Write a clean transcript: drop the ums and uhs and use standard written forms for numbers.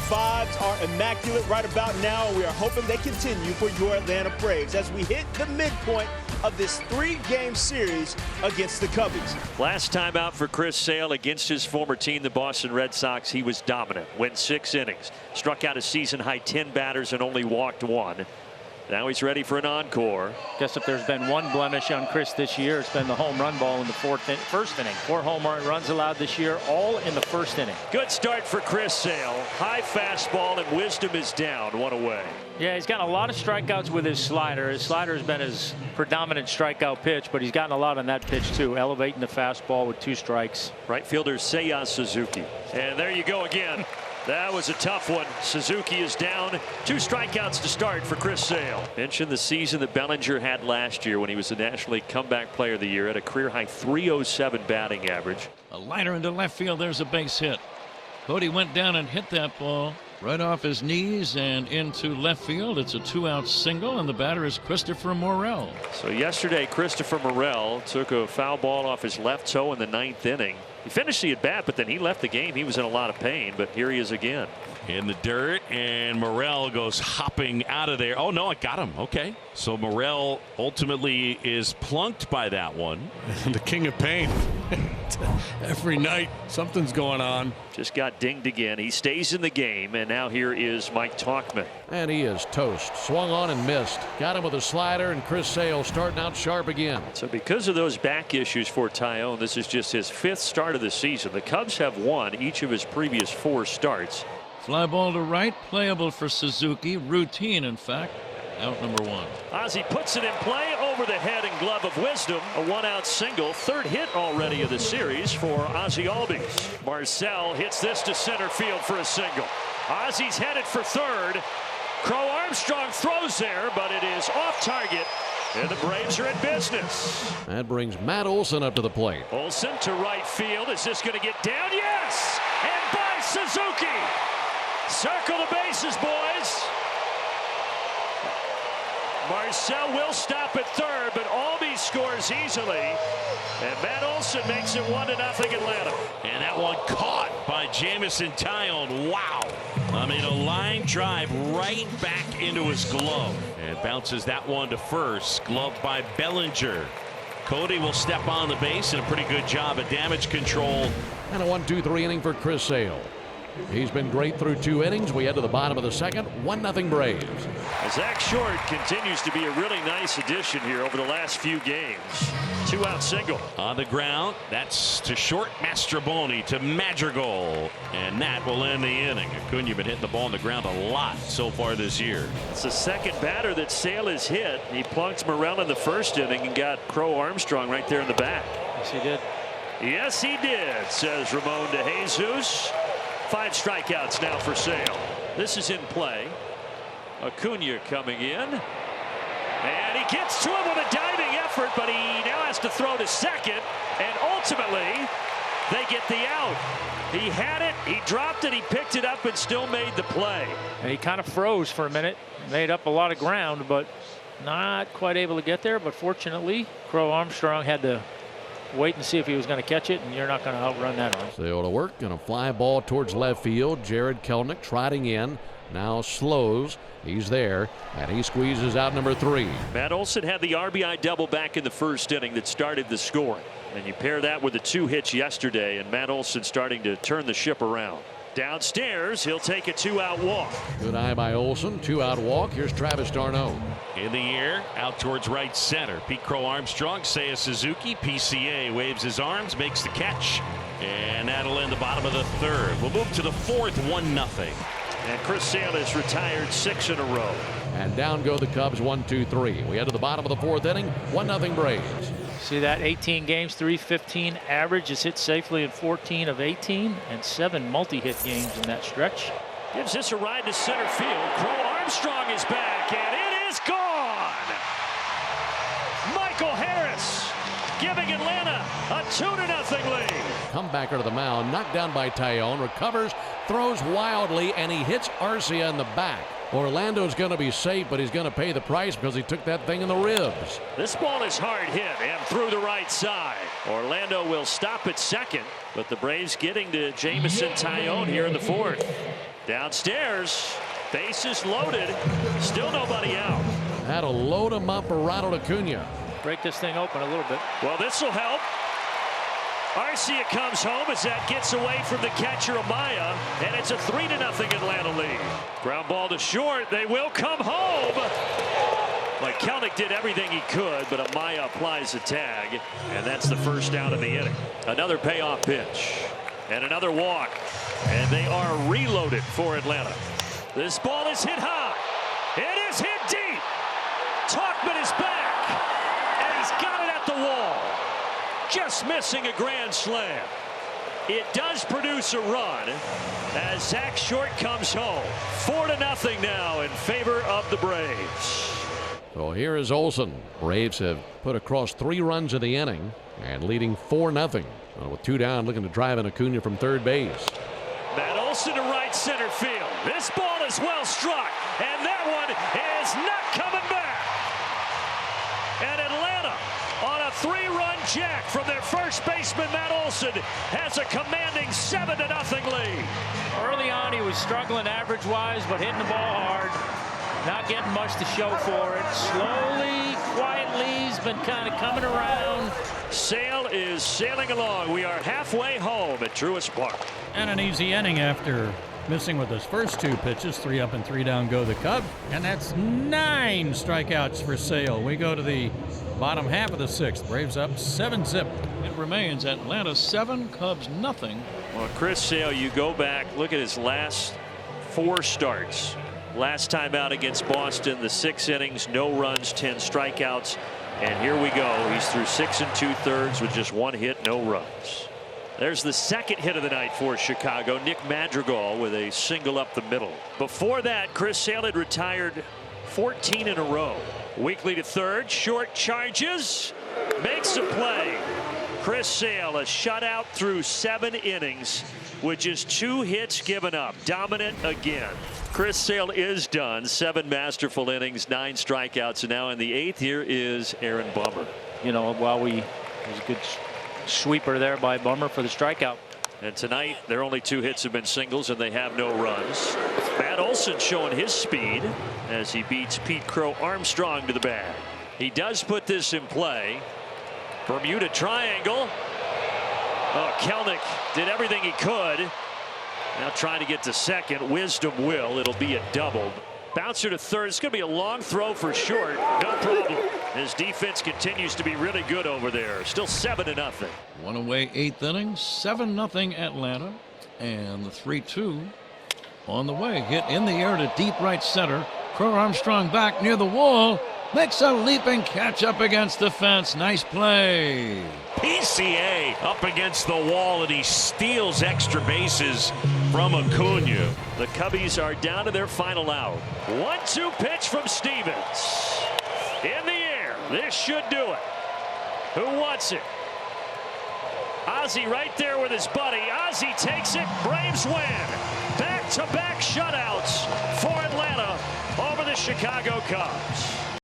vibes are immaculate right about now. We are hoping they continue for your Atlanta Braves as we hit the midpoint of this 3-game series against the Cubbies. Last time out for Chris Sale against his former team, the Boston Red Sox, he was dominant. Went 6 innings, struck out a season-high 10 batters and only walked 1. Now he's ready for an encore. Guess if there's been one blemish on Chris this year, it's been the home run ball in the first inning. 4 home runs allowed this year, all in the first inning. Good start for Chris Sale. High fastball, and Wisdom is down, 1 away. Yeah, he's gotten a lot of strikeouts with his slider. His slider has been his predominant strikeout pitch, but he's gotten a lot on that pitch too, elevating the fastball with 2 strikes. Right fielder Seiya Suzuki. And there you go again. That was a tough one. Suzuki is down. 2 strikeouts to start for Chris Sale. Mentioned the season that Bellinger had last year when he was the National League Comeback Player of the Year at a career-high 307 batting average. A liner into left field. There's a base hit. Cody went down and hit that ball right off his knees and into left field. It's a 2-out single, and the batter is Christopher Morel. So yesterday, Christopher Morel took a foul ball off his left toe in the 9th inning. He finished the at-bat, but then he left the game. He was in a lot of pain, but here he is again. In the dirt, and Morel goes hopping out of there. Oh, no, I got him. Okay. So Morel ultimately is plunked by that one. The king of pain. Every night, something's going on. Just got dinged again. He stays in the game, and now here is Mike Tauchman. And he is toast. Swung on and missed. Got him with a slider, and Chris Sale starting out sharp again. So because of those back issues for Tyone, this is just his 5th start of the season. The Cubs have won each of his previous 4 starts. Fly ball to right, playable for Suzuki. Routine, in fact. Out number 1. Ozzie puts it in play over the head and glove of Wisdom. A 1-out single. 3rd hit already of the series for Ozzie Albies. Marcel hits this to center field for a single. Ozzie's headed for 3rd. Crow Armstrong throws there, but it is off target. And the Braves are in business. That brings Matt Olson up to the plate. Olson to right field. Is this going to get down? Yes! And by Suzuki. Circle the bases, boys. Marcel will stop at 3rd, but Albies scores easily. And Matt Olson makes it 1-0 Atlanta. And that one caught by Jamison Tyone. Wow. I mean, a line drive right back into his glove. And bounces that one to first. Gloved by Bellinger. Cody will step on the base, and a pretty good job of damage control. And a 1-2-3 inning for Chris Sale. He's been great through 2 innings. We head to the bottom of the 2nd. 1-0 Braves. Zach Short continues to be a really nice addition here over the last few games. 2-out single. On the ground. That's to Short. Mastroboni to Madrigal. And that will end the inning. Acuna been hitting the ball on the ground a lot so far this year. It's the 2nd batter that Sale has hit. He plunked Morel in the 1st inning and got Crow Armstrong right there in the back. Yes, he did. Yes, he did, says Ramon de Jesus. 5 strikeouts now for Sale. This is in play. Acuna coming in. And he gets to him with a diving effort, but he now has to throw to 2nd. And ultimately, they get the out. He had it, he dropped it, he picked it up, and still made the play. And he kind of froze for a minute. Made up a lot of ground, but not quite able to get there. But fortunately, Crow Armstrong had to wait and see if he was going to catch it, and you're not going to outrun that one. Sale to work, and a fly ball towards left field. Jared Kelenic trotting in. Now slows. He's there, and he squeezes out number 3. Matt Olson had the RBI double back in the 1st inning that started the scoring. And you pair that with the 2 hits yesterday, and Matt Olson starting to turn the ship around. Downstairs, he'll take a 2-out walk. Good eye by Olson. 2-out walk. Here's Travis d'Arnaud. In the air, out towards right center. Pete Crow Armstrong, Seiya Suzuki. PCA waves his arms, makes the catch. And that'll end the bottom of the 3rd. We'll move to the 4th, 1-0. And Chris Sale has retired 6 in a row. And down go the Cubs 1-2-3. We head to the bottom of the 4th inning. 1-0 Braves. See that 18 games, 315 average, is hit safely in 14 of 18 and 7 multi-hit games in that stretch. Gives this a ride to center field. Crow Armstrong is back, and it is gone. Michael Harris giving Atlanta a 2-0 lead. Come back. back under the mound. Knocked down by Tyone. Recovers, throws wildly, and he hits Arcia in the back. Orlando's going to be safe, but he's going to pay the price because he took that thing in the ribs. This ball is hard hit and through the right side. Orlando will stop at second, but the Braves getting to Jameson Taillon here in the fourth. Downstairs, bases loaded, still nobody out. Had to load him up for Ronald Acuna. Break this thing open a little bit. Well, this will help. Arcia comes home as that gets away from the catcher Amaya, and it's a 3-0 Atlanta lead. Ground ball to short. They will come home. Like Kelnick did everything he could, but Amaya applies a tag, and that's the first out of the inning. Another payoff pitch and another walk, and they are reloaded for Atlanta. This ball is hit high. It is hit deep. Tauchman is back, and he's got it at the wall. Just missing a grand slam. It does produce a run as Zach Short comes home. 4-0 now in favor of the Braves. So here is Olson. Braves have put across 3 runs in the inning and leading 4-0. With 2 down, looking to drive in Acuna from third base. Matt Olson to right center field. This ball is well struck, and that one is not coming back. And Atlanta, on a 3-run jack from their first baseman, Matt Olson, has a commanding 7-0 lead. Early on, he was struggling average-wise, but hitting the ball hard. Not getting much to show for it. Slowly, quietly, he's been kind of coming around. Sale is sailing along. We are halfway home at Truist Park. And an easy inning after missing with his first 2 pitches. 3 up and 3 down go the Cubs. And that's 9 strikeouts for Sale. We go to the bottom half of the 6th. Braves up 7-zip. It remains Atlanta 7, Cubs nothing. Well, Chris Sale, you go back, look at his last 4 starts. Last time out against Boston, the 6 innings, no runs, 10 strikeouts. And here we go. He's through 6 2/3 with just 1 hit, no runs. There's the second hit of the night for Chicago. Nick Madrigal with a single up the middle. Before that, Chris Sale had retired 14 in a row. Weekly to third. Short charges. Makes a play. Chris Sale, a shutout through 7 innings with just 2 hits given up. Dominant again. Chris Sale is done. 7 masterful innings, 9 strikeouts, and now in the 8th here is Aaron Bummer. You know, while there's a good sweeper there by Bummer for the strikeout. And tonight, their only 2 hits have been singles, and they have no runs. Matt Olson showing his speed as he beats Pete Crow Armstrong to the bag. He does put this in play. Bermuda triangle. Oh, Kelnick did everything he could. Now trying to get to second. Wisdom will. It'll be a double. Bouncer to third. It's going to be a long throw for Short. No problem. His defense continues to be really good over there. Still 7-0. 1 away, 8th inning, 7-0 Atlanta. And the 3-2 on the way. Hit in the air to deep right center. Crow Armstrong back near the wall. Makes a leaping catch up against the fence. Nice play. PCA up against the wall, and he steals extra bases from Acuna. The Cubbies are down to their final out. 1-2 pitch from Stevens. In the air. This should do it. Who wants it? Ozzie right there with his buddy. Ozzie takes it. Braves win. Back-to-back shutouts for Atlanta over the Chicago Cubs.